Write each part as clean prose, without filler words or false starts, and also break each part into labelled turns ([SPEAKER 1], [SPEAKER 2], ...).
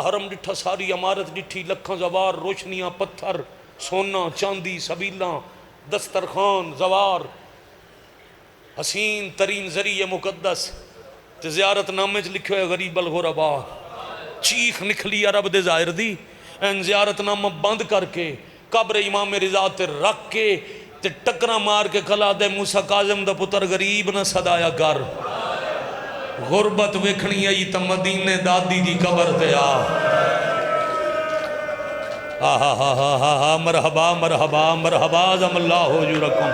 [SPEAKER 1] حرم ڈٹھا، ساری عمارت ڈٹھی، لکھاں زوار، روشنیاں، پتھر، سونا چاندی، سبیلاں، دسترخوان، زوار، حسین ترین ذریعہ مقدس تے زیارت نامے چ لکھے ہوئے غریب الغربا۔ چیخ نکلی عرب دے ظاہر دی، این زیارت نامہ بند کر کے قبر امام رضا تے رکھ کے تے ٹکرا مار کے کھلا دے موسیٰ کاظم دا پتر غریب نہ صدایا کر، غربت ویکھنی آئی تا مدینے دادی دی قبر تے آ۔ مرحبا مرحبا مرحبا عظم اللہ اجورکم۔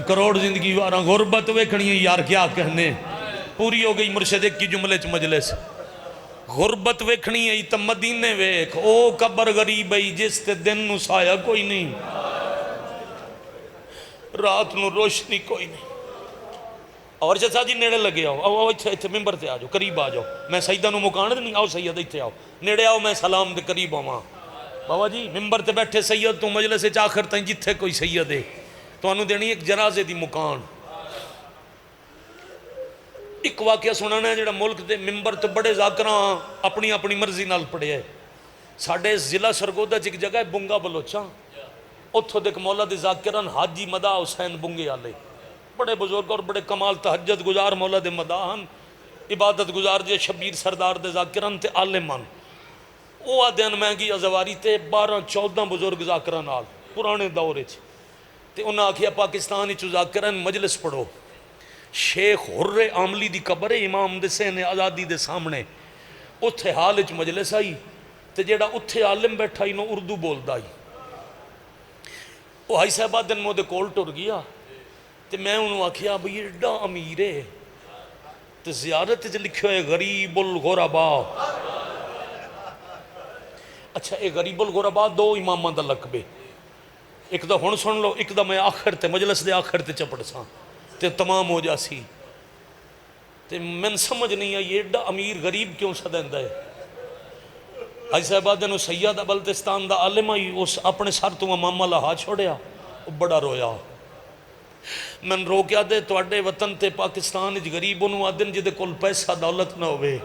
[SPEAKER 1] کروڑ زندگی واراں غربت ویکھنی ہے یار، کیا کہنے، پوری ہو گئی مرشد ایک کی جملے چ مجلس۔ غربت ویکھنی ہے تا مدینے ویکھ، او قبر غریب ہے جس تے دن نو سایہ کوئی نہیں، رات نو روشنی کوئی نہیں۔ اور چچا جی نیڑے لگے آؤ، اتھے ممبر تے آ جاؤ، قریب آ جاؤ، میں سیدہ نو مکان نہیں، آؤ سید اتھے آؤ، نیڑے آؤ، میں سلام دے قریب آواں۔ بابا جی ممبر تے بیٹھے سید تو مجلس وچ آخر تائیں جتھے کوئی سید ہے تو انہوں دینی ایک جنازے دی مکان۔ ایک واقعہ سنانا ہے جڑا ملک دے ممبر تے بڑے ذاکراں اپنی اپنی مرضی نال پڑھے ہے۔ ساڑھے ضلع سرگودہ چ ایک جگہ ہے بنگا بلوچاں، اتھو دیکھ مولا دے ذاکران حاجی مداح حسین بنگے آلے، بڑے بزرگ اور بڑے کمال تہجد گزار مولا دے مداحن، عبادت گزار جے شبیر سردار دے ذاکران تے عالمان۔ وہ آدھین مہنگی ازواری تے 12-14 بزرگ ذاکران نال پرانے دورے چ، تے انہاں آکھیا پاکستان چ ذاکران مجلس پڑھو۔ شیخ حر عاملی دی قبر امام دے سین آزادی دے سامنے، اتھے حال چ مجلس آئی تے جیڑا اتھے عالم بیٹھا انہوں اردو بولدا آئی۔ وہ ہائی صاحبہ دن مودے کول ٹر گیا تے میں انہوں آکھیا بھئی ایڈا امیر ہے تے زیارت چ لکھے ہوئے غریب الغربا۔ اچھا اے غریب الغربا دو اماماں دا لقبے، ایک دا ہن سن لو، ایک دا میں آخر تے مجلس دے آخر تے چپڑ ساں تے تمام ہو جاسی۔ تے میں سمجھ نہیں آئی ایڈا امیر غریب کیوں سدیندا ہے۔ حاجی صاحبہ دنو سید بلتستان دا عالم آئی، اس اپنے سر تو امامہ لہا چھوڑیا، وہ بڑا رویا۔ میں رو کیا دے تواڈے وطن تے پاکستان وچ غریب انہوں آدن جدے کول پیسہ دولت نہ ہوئے،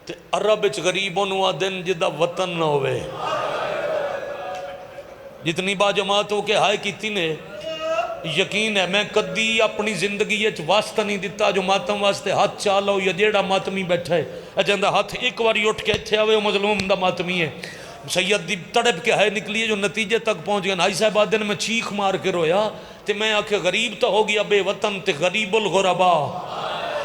[SPEAKER 1] تے عرب وچ غریب انہوں آدن جدہ وطن نہ ہوئے۔ جتنی با جماعت ہو کے ہائے کیتی نے، یقین ہے میں کدی اپنی زندگی واسطہ نہیں دیتا جو ماتم واسطے ہاتھ چالو یا جیڑا ماتمی بیٹھا ہے اجندہ ہاتھ ایک واری اٹھ کے اتھے آوے وہ مظلوم دا ماتمی ہے۔ سید دی تڑپ کے ہائے نکلی ہے جو نتیجے تک پہنچ گیا۔ نائی صاحب آدھن میں چیخ مار کے رویا تے میں آکھے غریب تو ہو گیا بے وطن تے غریب الغربا۔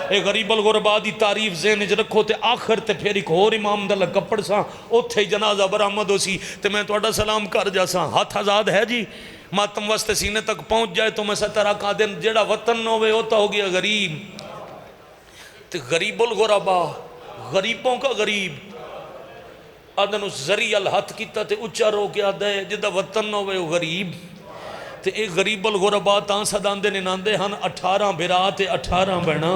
[SPEAKER 1] اے غریب الغربا دی تعریف ذہن وچ رکھو تے آخر تے پھر ایک اور امام دا لقب پڑھ ساں اوتھے جنازہ برآمد ہو سی تے میں تواڈا سلام کر جا ساں۔ ہاتھ آزاد ہے جی، ماتم واسطے سینے تک پہنچ جائے تو میں 17 کا دن جیڑا وطن نہ ہوئے ہوتا ہو گیا غریب۔ تے غریب الغربا، غریبوں کا غریب آدھن اس ذریعہ الہت کیتا تے اچھا رو کے آدھے جدہ وطن نہ ہوئے غریب۔ تے ایک غریب الغربا تاں صداندے نناندے ہن 18 بھرا تے 18 بہنا،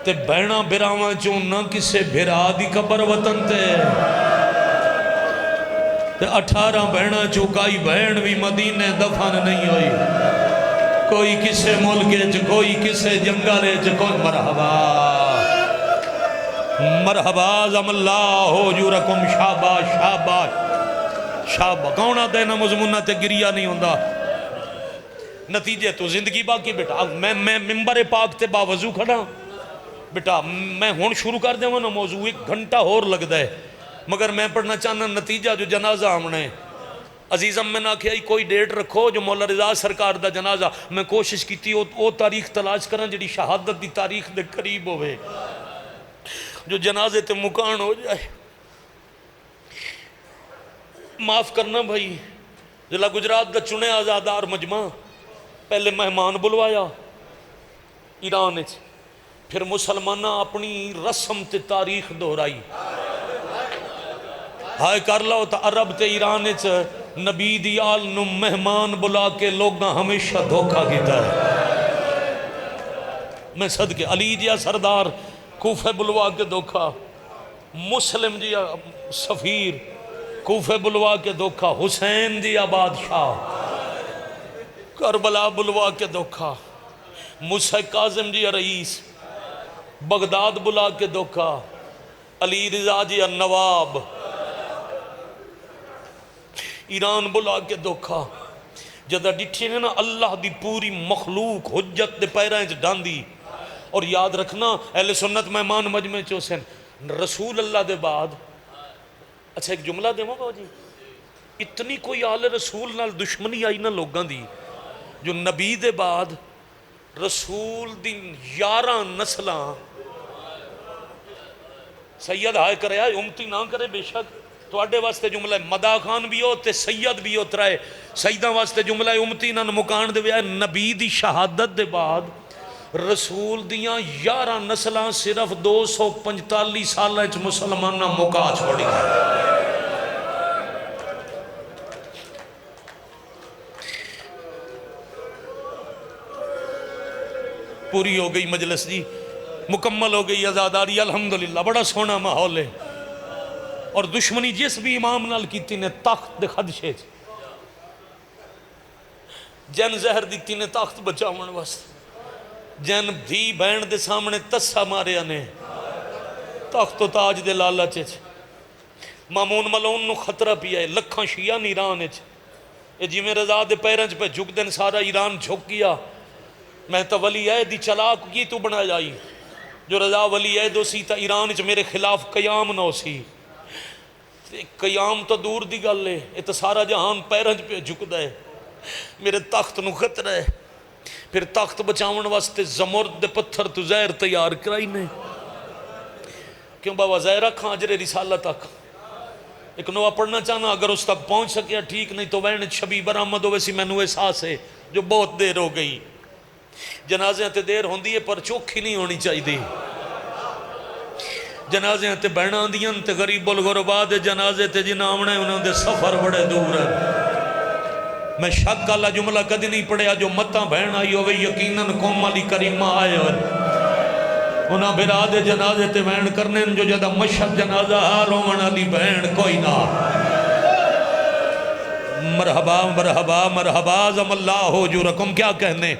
[SPEAKER 1] تے بہنا بھراواں چوں نہ کسے بھرا دی قبر وطن تے، تے 18 بہنا چوکائی بہن بھی مدینے دفن نہیں ہوئی، کوئی کسے ملکے چ کوئی کسے جنگلے چ کوئی۔ مرحبا مرحبا عظم اللہ اجورکم، شاباش شاباش شاباش۔ کونہ دینا مضمونہ تے گریہ نہیں ہوندہ، نتیجے تو زندگی باقی بیٹا۔ میں ممبر پاک تے باوضو کھڑا بیٹا، میں ہون شروع کر دیں نا موضوع 1 گھنٹہ اور لگ دے، مگر میں پڑھنا چاہنا نتیجہ جو جنازہ آمنے عزیزم میں نہ کہا کوئی ڈیٹ رکھو جو مولا رضا سرکار دا جنازہ۔ میں کوشش کی تھی وہ تاریخ تلاش کرنا جڑی شہادت دی تاریخ دے قریب ہوئے، جو جنازے تے مکان ہو جائے۔ معاف کرنا بھائی، ضلع گجرات دا چنے آزادار مجمع پہلے مہمان بلوایا ایران وچ، پھر مسلمانہ اپنی رسم تے تاریخ دہرائی۔ ہائے کر لو تا عرب تے ایران وچ نبی دی آل نو مہمان بلا کے لوگاں ہمیشہ دھوکہ کیتا ہے۔ میں صدقے علی جیا سردار کوفے بلوا کے دھوکہ، مسلم جیا سفیر کوفے بلوا کے دھوکہ، حسین جیا بادشاہ کربلا بلوا کے دھوکہ، موسیٰ کاظم جیا رئیس بغداد بلا کے دھوکا، علی رضا جی النواب ایران بلا کے دھوکا، جدہ ڈٹھے نے نا اللہ دی پوری مخلوق حجت دے پیرائیں ڈاندی. اور یاد رکھنا اہل سنت مہمان مجمع چوسن رسول اللہ دے بعد. اچھا ایک جملہ دے بابا جی، اتنی کوئی آل رسول نال دشمنی آئی نا لوگاں دی، جو نبی دے بعد رسول دی 11 نسلاں سید ہائے کرے آئے امتی نہ کرے. بے شک تواڈے واسطے جملہ مدا خان بھی ہو تے سید بھی ہو ترائے سیدہ واسطے جملہ امتی نہ مکان دے ویا. نبی دی شہادت دے بعد رسول دیاں 11 نسلاں صرف 245 سالہ چ مسلمانہ مکا چھوڑی. پوری ہو گئی مجلس جی، مکمل ہو گئی عزاداری الحمدللہ. بڑا سونا ماحول ہے. اور دشمنی جس بھی امام نال کیتی نے تخت دے خدشے جن زہر دیتی نے تخت بچاون واسطے، جن دھی بہن دے سامنے تسا ماریا نے تخت و تاج دے لالچ. مامون ملون نو خطرہ پیا ہے، لکھاں شیعہ نیران اے جی میں رضا دے پیرنچ پہ جھک دن سارا ایران جھک گیا. میں تا ولی عہد چلاک کی تو بنا جائی، جو رضا ولی عہد سی تا ایران چ میرے خلاف قیام نہ سی. قیام تو دور دی گل ہے، یہ تو سارا جہان پیرنچ پہ جھکدا ہے. میرے تخت نو خطرہ ہے. پھر تخت بچاون واسطے زمرد دے پتھر تو زہر تیار کرائی نے. کیوں بابا زہرہ کھاں اجر رسالہ تک ایک نوہ پڑھنا چاہنا، اگر اس تک پہنچ سکیا ٹھیک، نہیں تو وین شبی برآمد ہو. ویسی میں نو احساس ہے جو بہت دیر ہو گئی. جنازے تے دیر ہوندی ہے پر چوکھی نہیں ہونی چاہیے. جنازے تے بہن آندیاں تے غریب الغربا دے جنازے تے جنہ آمنے انہوں دے سفر بڑے دور ہیں. میں شک اللہ جملہ کدی نہیں پڑھیا جو متاں بہن آئی ہوئے یقیناً قوم علی کریمہ آئے ہوئے انہاں بھرا دے جنازے تے بہن کرنے جو جدہ مشہد جنازہ حال ہومن علی بہن کوئی نہ. مرحبا مرحبا مرحبا زم اللہ ہو جو رکم. کیا کہنے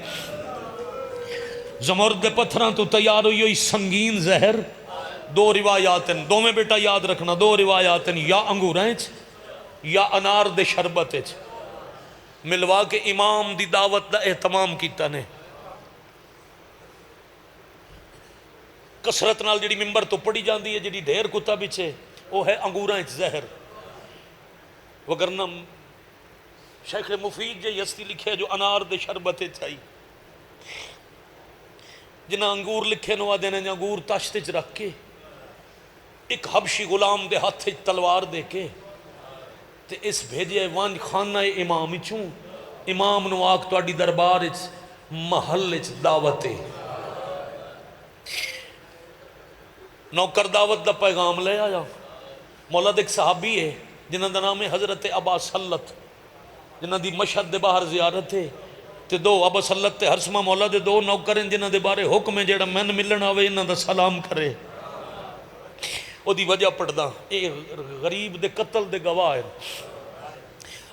[SPEAKER 1] زمرد دے پتھران تو تیار ہوئی ہوئی سنگین زہر. دو روایات ہیں، دو میں بیٹا یاد رکھنا، دو روایات ہیں، یا انگوریں یا انار دے شربت ملوا کے امام دی دعوت دا اہتمام کیتا نے. کسرت نال جڑی ممبر تو پڑی جاندی ہے، جڑی ڈھیر کتا بچے وہ ہے انگوریں زہر. وگرنہ شیخ مفید جے ہستی لکھے جو انار دے شربت چاہی، جنہ انگور لکھے نوا دینے انگور تاشتے چ رکھ کے ایک حبشی غلام دے ہاتھ تلوار دے کے تے اس بھیجے وان خانہ امام چوں امام نو آگ تو اڈی دربار محل دعوتے نوکر دعوت دا پیغام لے آیا. مولا ایک صحابی ہے جنہ دا نام ہے حضرت ابا سلط، جنہ دی مشہد دے باہر زیارت ہے تے دو ابا سلط تے ہرسمہ مولا دے دو نوکر ہیں جنہ دے بارے حکم ہے جیڑا میں ملن آوے انہ دا سلام کرے. او دی وجہ پڑھدا اے غریب دے قتل دے گواہ ہے.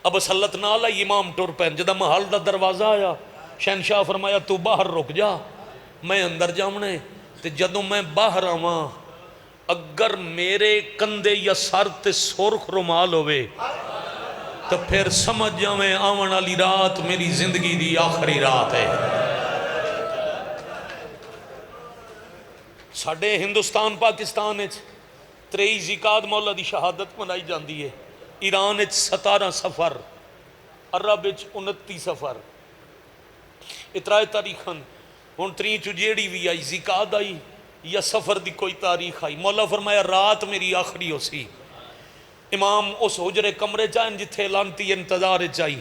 [SPEAKER 1] ابا سلط نال آئی امام ٹور پین جدہ محل دا دروازہ آیا شہنشاہ فرمایا تو باہر رک جا میں اندر جامنے تے جدوں میں باہر آواں اگر میرے کندے یا سر تے سرخ رومال ہوئے تو پھر سمجھ جاویں آون والی رات میری زندگی دی آخری رات ہے. ساڑھے ہندوستان پاکستان 23 ذیقعد مولا دی شہادت منائی جاندی ہے. ایران 17 سفر، عرب 29 سفر، اترائے تاریخن ہون 3 چجیڑی بھی آئی ذیقعد آئی یا سفر دی کوئی تاریخ آئی. مولا فرمایا رات میری آخری ہو سی. امام اس حجرے کمرے چاہیں جتھے لانتی انتظار چاہی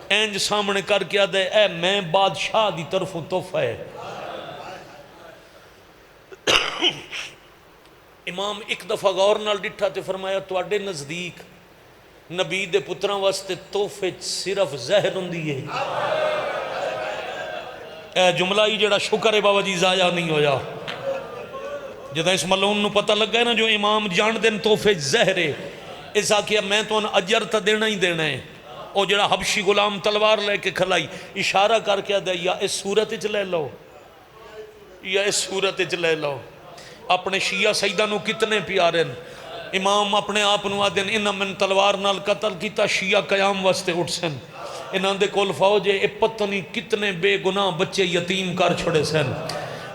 [SPEAKER 1] اینج سامنے کر کے آدھے اے میں بادشاہ دی طرف تحفہ ہے. امام ایک دفعہ غور نال ڈٹھا تے فرمایا تواڈے نزدیک نبی دے پتراں واسطے تحفے صرف زہر ہوندی ہے. اے جملہ ہی جڑا شکر ہے بابا جی ضائع نہیں ہویا. جدہ اس ملون نو پتہ لگ گئے نا جو امام جان دین تحفے زہر ہے اس آکھیا میں تو ان اجر تا دینا ہی دینا ہے. او جڑا حبشی غلام تلوار لے کے کھلائی اشارہ کر کے دے یا اس صورت اچ لے لو یا اس صورت اچ لے لو. اپنے شیعہ سیدہ نو کتنے پیارے ہیں. امام اپنے آپ نو آدھن انہاں من تلوار نال قتل کیتا شیعہ قیام واسطے اٹھ سن. انہاں دے کول فوج ہے پتہ نہیں کتنے بے گناہ بچے یتیم کر چھڑے سن.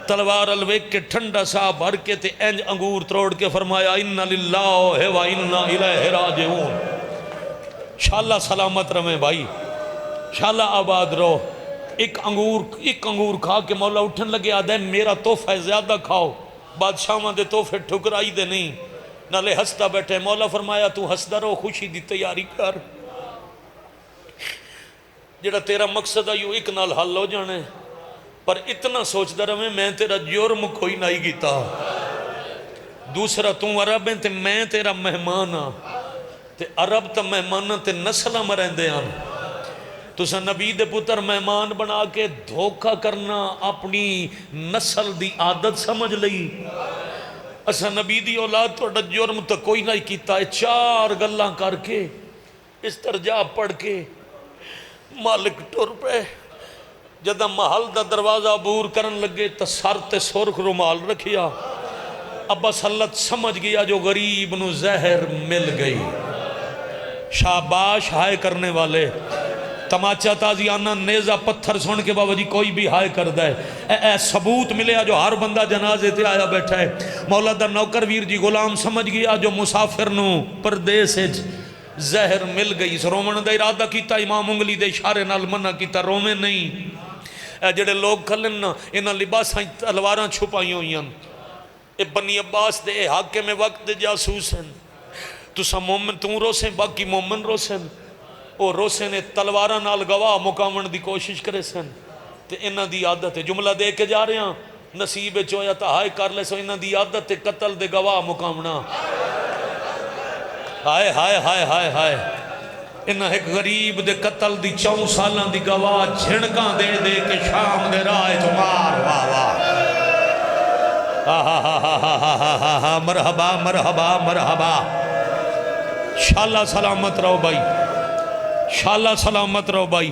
[SPEAKER 1] تلوار الویک کے ٹھنڈا سا بھر کے تے انج انگور تروڑ کے فرمایا اِنَّ لِلَّهِ وَإِنَّا إِلَيْهِ رَاجِعُونَ. شاءاللہ سلامت رہیں بھائی، شاءاللہ آباد رہو. ایک انگور کھا کے مولا اٹھن لگے آدھے میرا تحفہ زیادہ کھاؤ، بادشاہاں دے تحفے ٹھکرائی دے نہیں. نالے ہستا بیٹھے. مولا فرمایا تو ہستا رہو، خوشی دی تیاری کر، جڑا تیرا مقصد ہے ایک نال حل ہو جانے. پر اتنا سوچتا رہے میں تیرا جرم کوئی نہیں کیتا. دوسرا تو عرب ہیں تے میں تیرا مہمان ہاں، تے عرب تا مہمان تے نسلہ مرندے ہاں. تسا نبی دے پتر مہمان بنا کے دھوکہ کرنا اپنی نسل دی عادت سمجھ لئی. اسا نبی دی اولاد تو جرم تو کوئی نہیں کیتا. 4 گلاں کر کے استرجاع پڑھ کے مالک ٹر پہ. جدہ محل دا دروازہ عبور کرن لگے تو سر تے سرخ رومال رکھیا. ابا سلط سمجھ گیا جو غریب نو زہر مل گئی. شاباش ہائے کرنے والے. تماچا تازیانہ نیزہ پتھر سن کے بابا جی کوئی بھی ہائے کر دے. اے ثبوت ملیا جو ہر بندہ جنازے تے آیا بیٹھا ہے. مولا دا نوکر ویر جی غلام سمجھ گیا جو مسافر نو پردیس زہر مل گئی. رومن دا ارادہ کیتا، امام انگلی دے اشارے نال منع کیتا رومے نہیں. اے جڑے لوگ کھلن نا انہاں لباساں تلواراں چھپائی ہوئی ہیں. اے بنی عباس دے حاکم وقت دے جاسوس ہیں. تسا مومن توں روسیں باقی مومن روسیں. او روسے نے تلواراں نال گواہ مقامن دی کوشش کرے سن. تے انہاں دی عادت ہے جملہ دے کے جا رہے ہیں نصیب چویا تا ہائے کر لے سو. انہاں دی عادت ہے قتل دے گواہ مقامنا. ہائے ہائے ہائے ہائے ہائے. انہاں ایک غریب دے قتل دی 4 سالاں دی گواہ جھنکاں دے دے کے شام دے رائے تو مار. واہ واہ. مرحبا مرحبا مرحبا. شاءاللہ سلامت رہو بھائی، شاءاللہ سلامت رہو بھائی.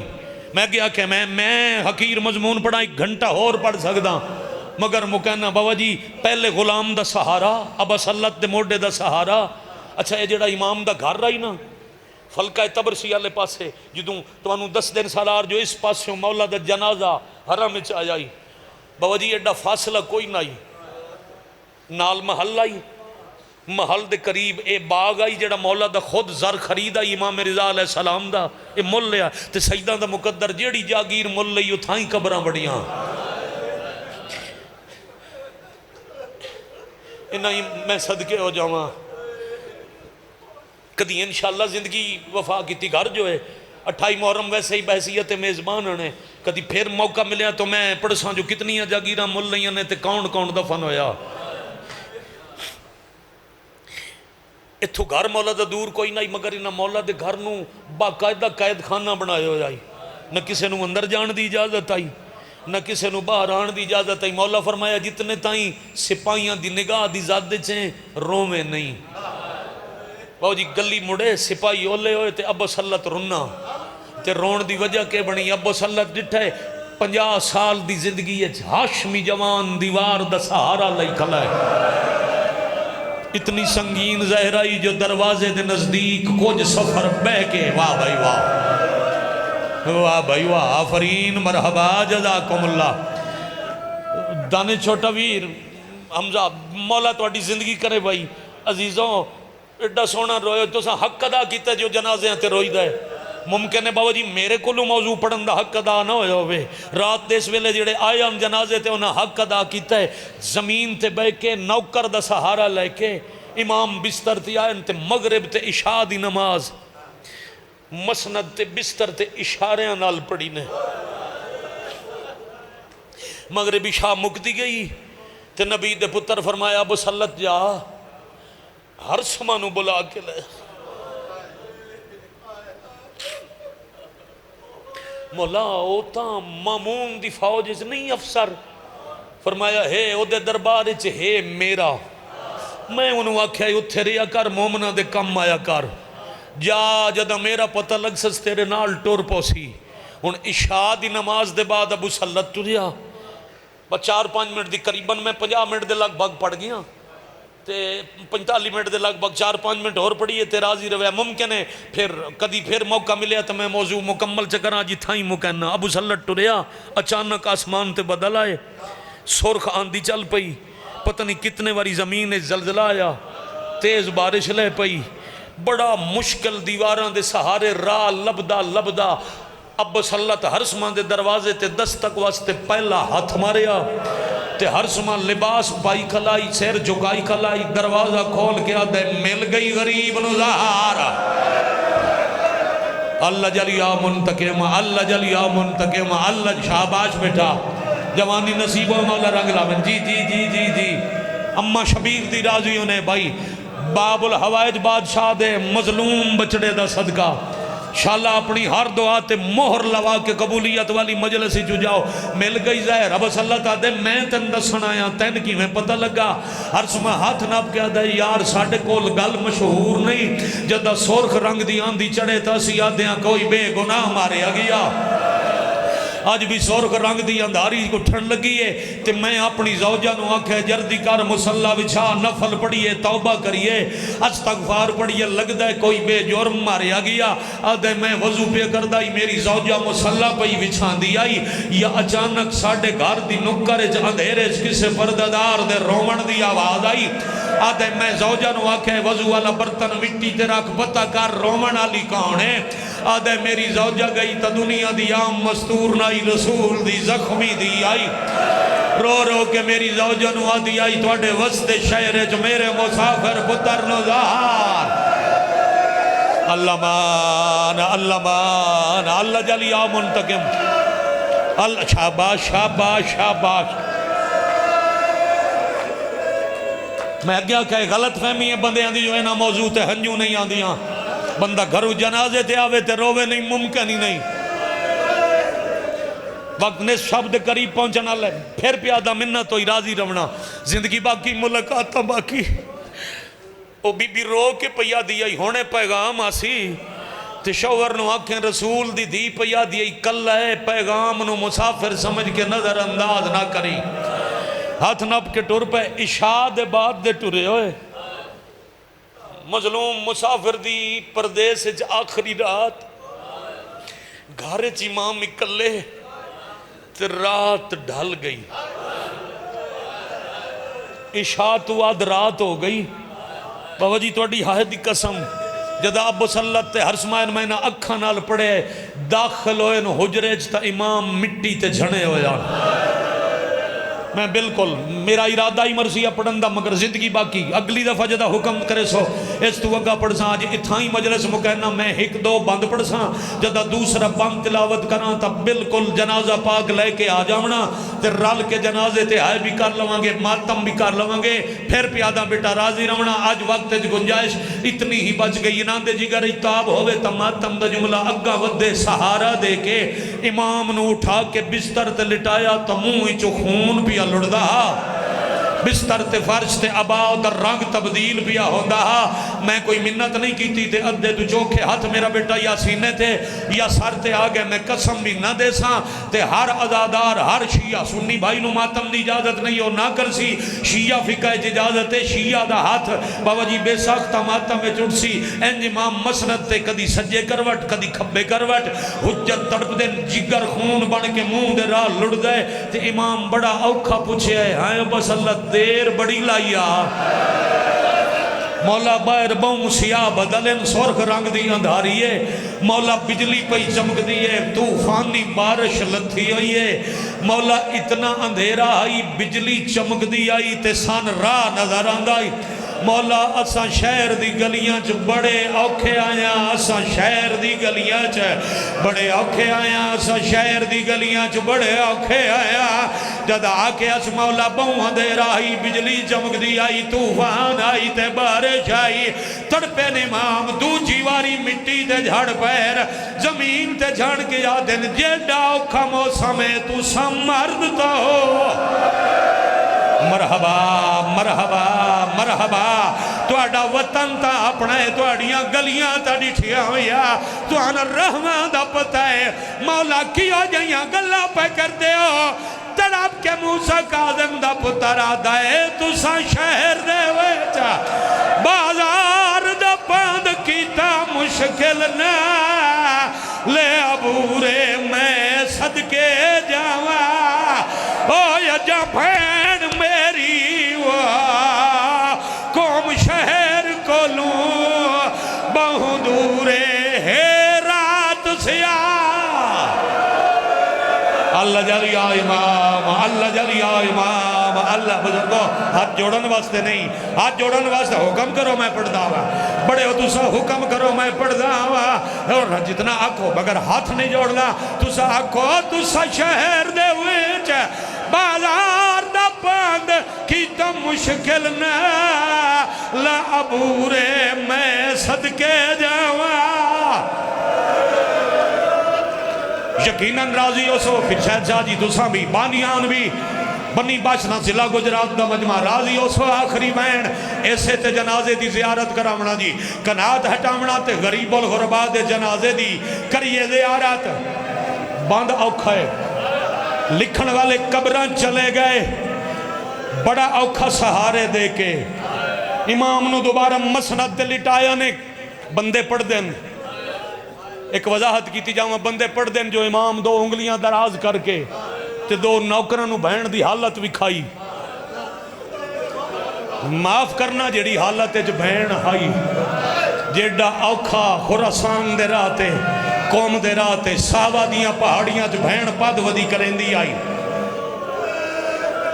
[SPEAKER 1] میں کیا کہ میں حقیر مضمون پڑھا 1 گھنٹہ اور پڑھ سکتا مگر مکہنا بابا جی پہلے غلام دا سہارا ابا سلط دے موڈے دا سہارا. اچھا یہ جڑا امام دا گھر رہی نا فلکہ تبرسی والے پاسے جدوں تمہوں 10 دن سالار جو اس پاسوں مولا دا جنازہ حرم وچ آ جائی بابا جی ایڈا فاصلہ کوئی نہیں. نال محل آئی، محل دے قریب اے باغ آئی جڑا مولا دا خود زر خرید آئی امام رضا علیہ السلام دا. اے مل لیا تے سیدہ دا مقدر جیڑی جاگیر مل لئی اتھائیں قبراں بڑیاں. انہاں میں صدقے ہو جاواں. کدی انشاءاللہ زندگی وفا کیتی. گھر جو ہے 28 محرم ویسے ہی بحثیت میزبان نے. کدی پھر موقع ملیا تو میں پڑھساں جو کتنی جاگیراں مل لئیاں نے تے کون کون دفن ہویا. اتھو گھر مولا دا دور کوئی نہیں مگر انہاں مولا دے گھر نو باقاعدہ قید خانہ بنائے ہو جائی. نہ کسے نو اندر جان دی اجازت آئی نہ کسے نو باہر آن دی اجازت آئی. مولا فرمایا جتنے تائیں سپاہیاں دی نگاہ دی زادے چیں رومے نہیں. باو جی گلی مڑے سپاہی اولے ہوئے تے ابو سلط رنا تے رون دی وجہ کے بنی. ابو سلط ڈٹھے 50 سال دی زندگی ہاشمی جوان دیوار دا سہارا لئی کھلا ہے. اتنی سنگین زہرائی جو دروازے دے نزدیک کچھ سفر بہ کے. واہ بھائی واہ واہ بھائی واہ. آفرین مرحبا جزاکم اللہ. دانے چھوٹا ویر حمزہ مولا تواڈی زندگی کرے بھائی. عزیزوں ایڈا سونا روئے تو سا حق ادا کیتا جو جنازے ہیں تے روئی دے. ممکن ہے بابا جی میرے کولو موضوع پڑھن دا حق ادا نہ ہویا ہوئے. رات دے اس ویلے جڑے آئے ہم جنازے تے انہاں حق ادا کیتا ہے. زمین تے بہ کے نوکر دا سہارا لے کے امام بستر تے آئے تے مغرب تے عشاء دی نماز مسند تے بستر تے اشاریاں نال پڑھی نے. مغرب عشاء مکتی گئی تے نبی دے پتر فرمایا ابو سلط جا ہر سمانو بلا کے لے. مولا اوتا مامون دی فوج اس نہیں افسر. فرمایا ہے او دے دربار اچ ہے میرا. میں انہوں آکھیا اتھے ریا کر مومنہ دے کم آیا کر. جا جدہ میرا پتہ لگ سس تیرے نال ٹور پوسی. ان عشاء دی نماز دے بعد ابو سلط ٹریا. پر 4-5 منٹ دی قریباً میں 50 منٹ دے لگ بھگ پڑھ گیا تے 45 منٹ دے لگ بھگ 4-5 منٹ اور پڑھیے تے راضی روے ممکن ہے پھر کدی پھر موقع ملیا تو میں موضوع مکمل چکراں جی تھائیں مکہنا ابو سلط ٹریا اچانک آسمان تے بدل آئے سرخ آندھی چل پئی پتہ نہیں کتنے واری زمین زلزلہ آیا تیز بارش لے پئی بڑا مشکل دیواراں دے سہارے راہ لبدا اب سلط ہرسمان دے دروازے تے دستک واسطے پہلا ہاتھ ماریا تے ہرسمان لباس پائی کھلائی سیر جھکائی کھلائی دروازہ کھول کے آدھے مل گئی غریب نظار اللہ جل یا منتقم اللہ جل یا منتقم اللہ شاباش بیٹا جوانی نصیب و مولا رنگ لاون جی اماں شبیر دی راضیوں نے بھائی باب الحوائج بادشاہ دے مظلوم بچڑے دا صدقہ شالا اپنی ہر دعا تے مہر لوا کے قبولیت والی مجلسی جو جاؤ مل گئی ظاہر رب صلی اللہ تعالیٰ دے میں تن دسن آیا تین کی میں پتہ لگا ہر سمہ ہاتھ ناپ کے آدھے یار ساڑھے کول گل مشہور نہیں جدہ سرخ رنگ دی آندھی چڑھے تا سی آدھیاں کوئی بے گناہ مارے گیا آج بھی سرخ رنگ دی اندھاری کو ٹھنڈ لگی ہے تے میں اپنی زوجہ نو آنکھے جردی کر مسلح وچھا نفل پڑھیے توبہ کریے استغفار پڑھیے لگتا ہے کوئی بے جرم ماریا گیا آدھے میں وضو پہ کردائی میری زوجہ مسلح پہ وچھان دی آئی یا اچانک ساڑھے گھر دی نکر اندھیرے کسے پرددار دے رومن دی آواز آئی آدھے میں زوجہ نو آنکھے وضو والا برتن مٹی تے رکھ پتہ کر رومن علی کون ہے آدھے میری زوجہ گئی تا دنیا دی عام مستور نائی رسول دی زخمی دی آئی رو رو کے میری زوجہ نو آدھی آئی توڑے وسط شہر جو میرے مسافر پتر نظار اللہ مان اللہ جلی یا منتقم اللہ شاباش میں کیا کہے غلط فہمی ہے بندے آندھی جو ہے نا موضوع تے ہنجو نہیں آندیاں بندہ گھرو جنازے تے آوے تے روے نہیں ممکن ہی نہیں وقت نے شبد قریب پہنچنا لے پھر پیادہ منت تو راضی رونا زندگی باقی ملاقاتاں باقی او بی بی رو کے پیا دیا ہونے پیغام آسی تے شوہر نو آنکھیں رسول دی دی پیا دیا کل ہے پیغام نو مسافر سمجھ کے نظر انداز نہ کری ہاتھ نپ کے ٹور پہ عشاء دے بعد دے ٹورے ہوئے مظلوم مسافر دی پردیس آخری رات گھارے چی امام اکلے تے رات ڈھل گئی عشاء تو آدھ رات ہو گئی بابا جی توڑی ہائے دی قسم جدہ ابو سلط تے ہر سمائن میں نہ اکھا نال پڑے داخل ہوئے نو حجرے چتا امام مٹی تے جھنے ہویا میں بالکل میرا ارادہ ہی مرضیہ پڑھندہ مگر زندگی باقی اگلی دفعہ جدہ حکم کرے سو اس تو اگا پڑھ ساں آج اتھائی مجلس مکہنا میں ایک دو بند پڑھ ساں جدہ دوسرا بند تلاوت کران تا بالکل جنازہ پاک لے کے آ جاؤنا تے رل کے جنازے تے آئے بھی کر لوانگے ماتم بھی کر لوانگے پھر پیادہ بیٹا راضی رونا آج وقت گنجائش اتنی ہی بچ گئی ناندے جگر اتاب ہوئے تا ماتم دا جملہ اگا ودے سہارا دے کے امام نو اٹھا کے بستر تے لٹایا تا منہ چو خون پیا لڑدا بستر تے فرش تے عباء در رنگ تبدیل پیا ہوندہ میں کوئی منت نہیں کیتی تے ادھے تو چوکھے ہاتھ میرا بیٹا یا سینے تے یا سر تے آگے میں قسم بھی نہ دے ساں تے ہر عزادار ہر شیعہ سنی بھائی نو ماتم دی اجازت نہیں ہو نہ کر سی شیعہ فقہ اجازت ہے شیعہ دا ہاتھ بابا جی بے ساختہ ماتم میں چڑ سی انج امام مسند تے کدی سجے کروٹ کدی کھبے کروٹ حجت تڑپ دے جگر خون بن کے منہ دے راہ لڑ گئے تے امام بڑا اوکھا پوچھے ہائے بس اللہ دیر بڑی لائیا مولا باہر بہوں سیاہ بدلن سرخ رنگ دی اندھاریے مولا بجلی پئی چمک دیئے طوفانی بارش لتھی ہوئیے مولا اتنا اندھیرا آئی بجلی چمک دی آئی تے سان راہ نظر آندائی مولا اساں شہر دی گلیاں چ بڑے اوکھے آیا اساں شہر دی گلیاں چ بڑے اوکھے آیا اساں شہر دی گلیاں چ بڑے اوکھے آیا جد آکے اس مولا بہوں اندھیرا آئی بجلی چمک دی آئی طوفان آئی تے بارش آئی تڑپے امام دوجی واری مٹی تے جھڑ پیر زمین تے جھڑ کے آدن جیڑا اوکھا موسم ہے تو سمرد تو ہو مرحبا مرحبا مرحبا توڑا وطن تا اپنا ہے توڑیاں گلیاں تا ڈٹھیا ہویا تو آنا رحمہ دا پتہ ہے مولا کیا جائیاں گلہ پہ کر دے ہو تڑپ کے موسیٰ کاظم دا پتر آدھا ہے تسا شہر دے ویچا بازار دا پاند کیتا مشکل نہ لے عبورے میں صدقے جاوا او یا بھین میری قوم شہر کو لوں بہو دورے ہے رات سیا اللہ جلیا امام اللہ جلیا امام اللہ بزرگو ہاتھ جوڑن واسطے نہیں ہاتھ جوڑن واسطے حکم کرو میں پڑھ داوا بڑے ہو تسا حکم کرو میں پڑھ داوا اور جتنا آکھو مگر ہاتھ نہیں جوڑنا تسا آکھو تسا شہر دے ویچ بازار دا پاند کیتا مشکل نہ لا عبورے میں صدقے جاوا یقیناً راضی ہو سو پھر شاید شاہ جی دوسرا بھی بانیان بھی بنی باشنا ضلع گجرات دا مجمع راضی ہو سو آخری بین ایسے تے جنازے دی زیارت کرامنا جی کنات ہٹامنا تے غریب الغربا دے جنازے دی کریے زیارت باند اوکھا ہے لکھن والے قبران چلے گئے بڑا اوکھا سہارے دے کے امام نو دوبارہ مسند دے لٹایا نے بندے پڑھ دیں ایک وضاحت کی تھی جاؤں بندے پڑھ دیں جو امام دو انگلیاں دراز کر کے تے دو نوکرانو بہن دی حالت بھی کھائی معاف کرنا جیڑی حالت جو بہن آئی جیڑا اوکھا خراسان دے راتے قوم دے راتے ساوا دیاں پہاڑیاں جو بہن پاد ودی کریں دی آئی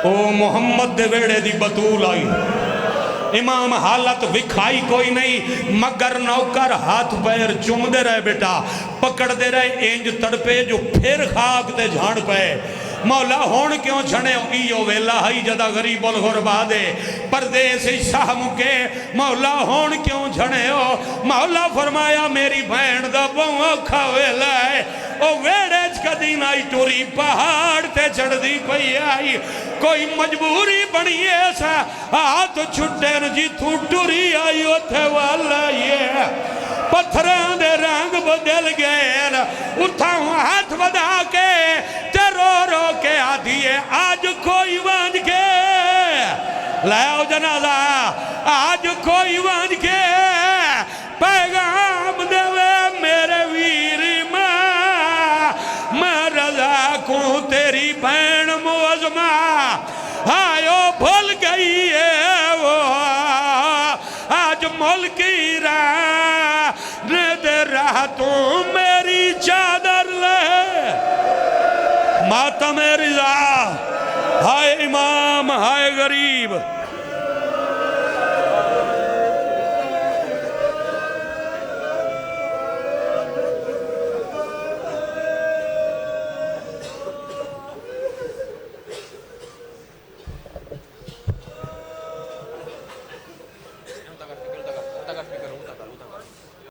[SPEAKER 1] او محمد دے ویڑے دی بطول آئی امام حالت وکھائی کوئی نہیں مگر نوکر ہاتھ پیر چوم دے رہے بیٹا پکڑ دے رہے اینج تڑپے جو پھر خاک دے جھاڑ پے مولا ہون کیوں چھنے ایو ویلا ہائی جدا غریب الغربا دے پردیسی شاہ مکے مولا ہون کیوں چھنے ہو مولا فرمایا میری بہن دا بہو کھا ویلا ہے او ویڑیج کا دین آئی ٹوری پہاڑ تے چڑھ دی پئی آئی کوئی مجبوری بنی ایسا ہاتھ چھٹے جی تو ٹوری آئی اتھے والا یہ پتھران دے رنگ بدل گئے اتھاؤں ہاتھ بدا کے تے رو رو کے آدھیے آج کوئی وانج کے لائیو جنازہ آج کوئی وانج کے پیغام دے میرے ویری میں رضا کوں تیری بین موزمہ آئیو بھول گئی ہے وہ آج ملکی دے رہا تو میری چادر لے ماتم رضا ہائے امام ہائے غریب